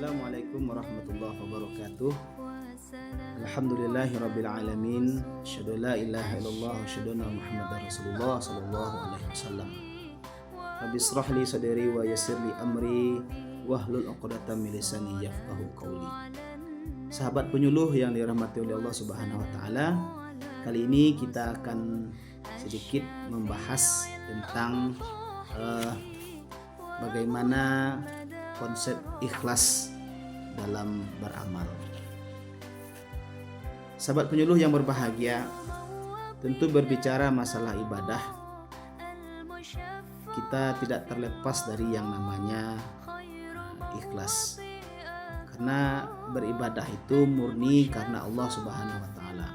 Assalamualaikum warahmatullahi wabarakatuh. Alhamdulillahi rabbil alamin. Asyhadu la ilaha illallah wa asyhadu anna Muhammadar Rasulullah sallallahu alaihi wasallam. Rabbi israh li sadri wa yassir li amri wahlul 'uqdatam min lisani yafqahu qawli. Sahabat penyuluh yang dirahmati oleh Allah Subhanahu wa taala, kali ini kita akan sedikit membahas tentang bagaimana konsep ikhlas dalam beramal. Sahabat penyuluh yang berbahagia, tentu berbicara masalah ibadah, kita tidak terlepas dari yang namanya ikhlas. Karena beribadah itu murni karena Allah Subhanahu wa taala.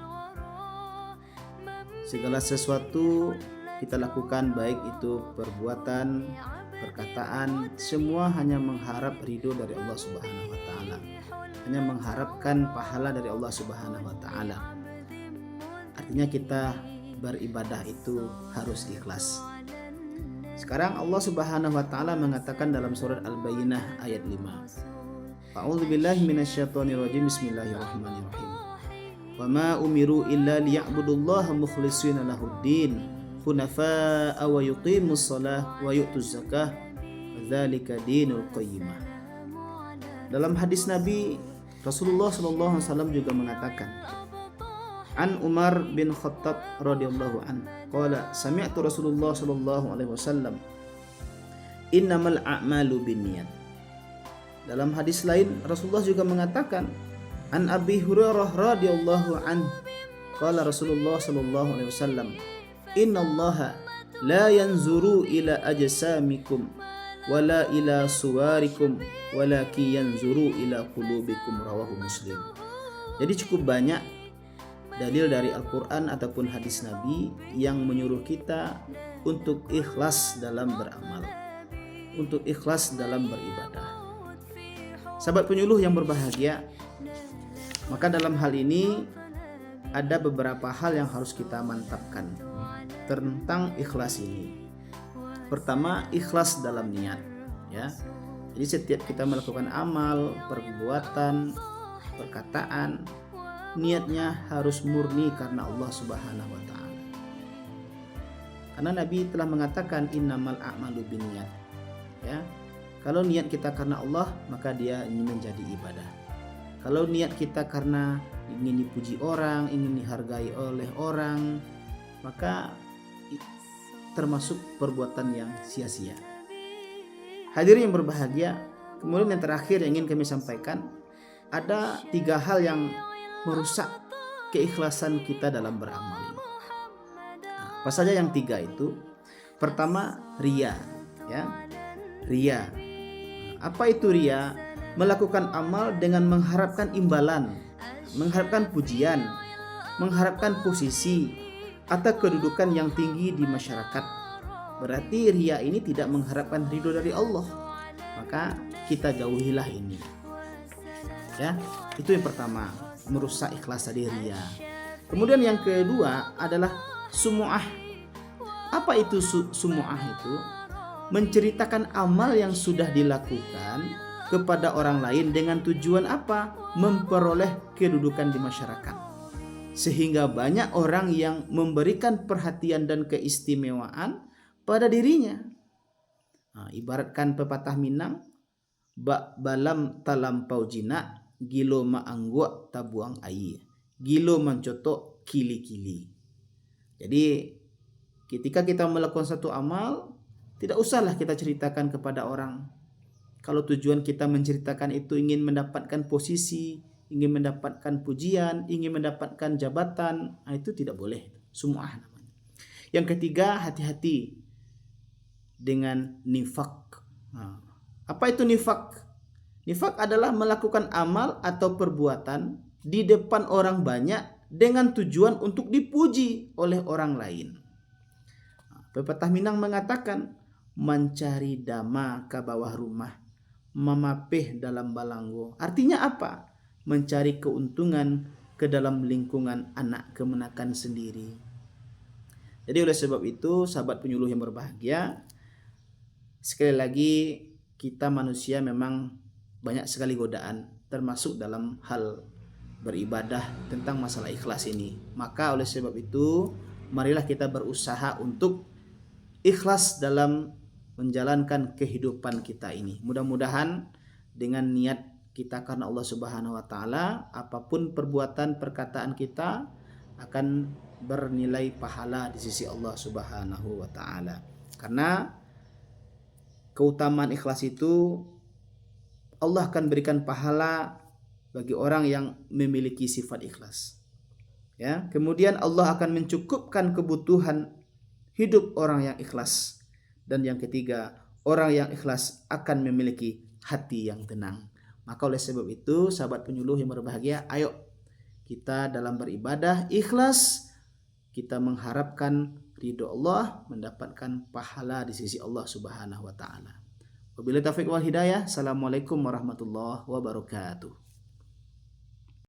Segala sesuatu kita lakukan, baik itu perbuatan, perkataan, semua hanya mengharap ridho dari Allah Subhanahu wa taala. Hanya mengharapkan pahala dari Allah Subhanahu wa taala. Artinya kita beribadah itu harus ikhlas. Sekarang Allah Subhanahu wa taala mengatakan dalam surat Al-Bayyinah ayat 5. A'udzubillahi minasyaitonirrajim. Bismillahirrahmanirrahim. Wa ma umiru illa liya'budullaha mukhlishina lahuddin hunafa'a wa yuqimus shalah wa yu'tuz zakah dzalika dinul qayyimah. Dalam hadis Nabi, Rasulullah sallallahu alaihi wasallam juga mengatakan, An Umar bin Khattab radhiyallahu an qala sami'tu Rasulullah sallallahu alaihi wasallam innamal a'malu binniyat. Dalam hadis lain Rasulullah juga mengatakan, An Abi Hurairah radhiyallahu an qala Rasulullah sallallahu alaihi wasallam, Innallaha la yanzuru ila ajsamikum wala ila suwarikum walaki yanzuru ila qulubikum, rawahu Muslim. Jadi cukup banyak dalil dari Al-Quran ataupun hadis Nabi yang menyuruh kita untuk ikhlas dalam beramal, untuk ikhlas dalam beribadah. Sahabat penyuluh yang berbahagia, maka dalam hal ini ada beberapa hal yang harus kita mantapkan tentang ikhlas ini. Pertama, ikhlas dalam niat, ya. Jadi setiap kita melakukan amal, perbuatan, perkataan, niatnya harus murni karena Allah Subhanahu wa taala. Karena Nabi telah mengatakan innamal a'malu binniyat. Ya. Kalau niat kita karena Allah, maka dia ini menjadi ibadah. Kalau niat kita karena ingin dipuji orang, ingin dihargai oleh orang, maka termasuk perbuatan yang sia-sia. Hadirin yang berbahagia, kemudian yang terakhir yang ingin kami sampaikan, ada 3 hal yang merusak keikhlasan kita dalam beramal ini. Apa saja yang 3 itu? Pertama, riya, ya. Riya. Apa itu riya? Melakukan amal dengan mengharapkan imbalan, mengharapkan pujian, mengharapkan posisi atau kedudukan yang tinggi di masyarakat. Berarti riya ini tidak mengharapkan ridho dari Allah. Maka kita jauhilah ini. Ya, itu yang pertama, merusak ikhlas dari riya. Kemudian yang kedua adalah sumu'ah. Apa itu sumu'ah itu? Menceritakan amal yang sudah dilakukan kepada orang lain dengan tujuan apa? Memperoleh kedudukan di masyarakat. Sehingga banyak orang yang memberikan perhatian dan keistimewaan pada dirinya. Ibaratkan pepatah Minang, bak balam talampau jinak, gilo maanggua tabuang air, gilo mencotok kili-kili. Jadi ketika kita melakukan satu amal, tidak usahlah kita ceritakan kepada orang. Kalau tujuan kita menceritakan itu ingin mendapatkan posisi, ingin mendapatkan pujian, ingin mendapatkan jabatan, itu tidak boleh. Sumu'ah namanya. Yang ketiga, hati-hati dengan nifak. Apa itu nifak? Nifak adalah melakukan amal atau perbuatan di depan orang banyak dengan tujuan untuk dipuji oleh orang lain. Pepatah Minang mengatakan, mencari dama ke bawah rumah, memapih dalam balanggo. Artinya apa? Mencari keuntungan ke dalam lingkungan anak kemenakan sendiri. Jadi oleh sebab itu, sahabat penyuluh yang berbahagia, sekali lagi kita manusia memang banyak sekali godaan, termasuk dalam hal beribadah tentang masalah ikhlas ini. Maka oleh sebab itu, marilah kita berusaha untuk ikhlas dalam menjalankan kehidupan kita ini. Mudah-mudahan dengan niat kita karena Allah Subhanahu wa taala, apapun perbuatan perkataan kita akan bernilai pahala di sisi Allah Subhanahu wa taala. Karena keutamaan ikhlas itu, Allah akan berikan pahala bagi orang yang memiliki sifat ikhlas. Ya, kemudian Allah akan mencukupkan kebutuhan hidup orang yang ikhlas. Dan yang ketiga, orang yang ikhlas akan memiliki hati yang tenang. Maka oleh sebab itu, sahabat penyuluh yang berbahagia, ayo kita dalam beribadah ikhlas, kita mengharapkan ridho Allah, mendapatkan pahala di sisi Allah Subhanahu wa taala. Wabillahi taufiq wal hidayah. Assalamualaikum warahmatullahi wabarakatuh.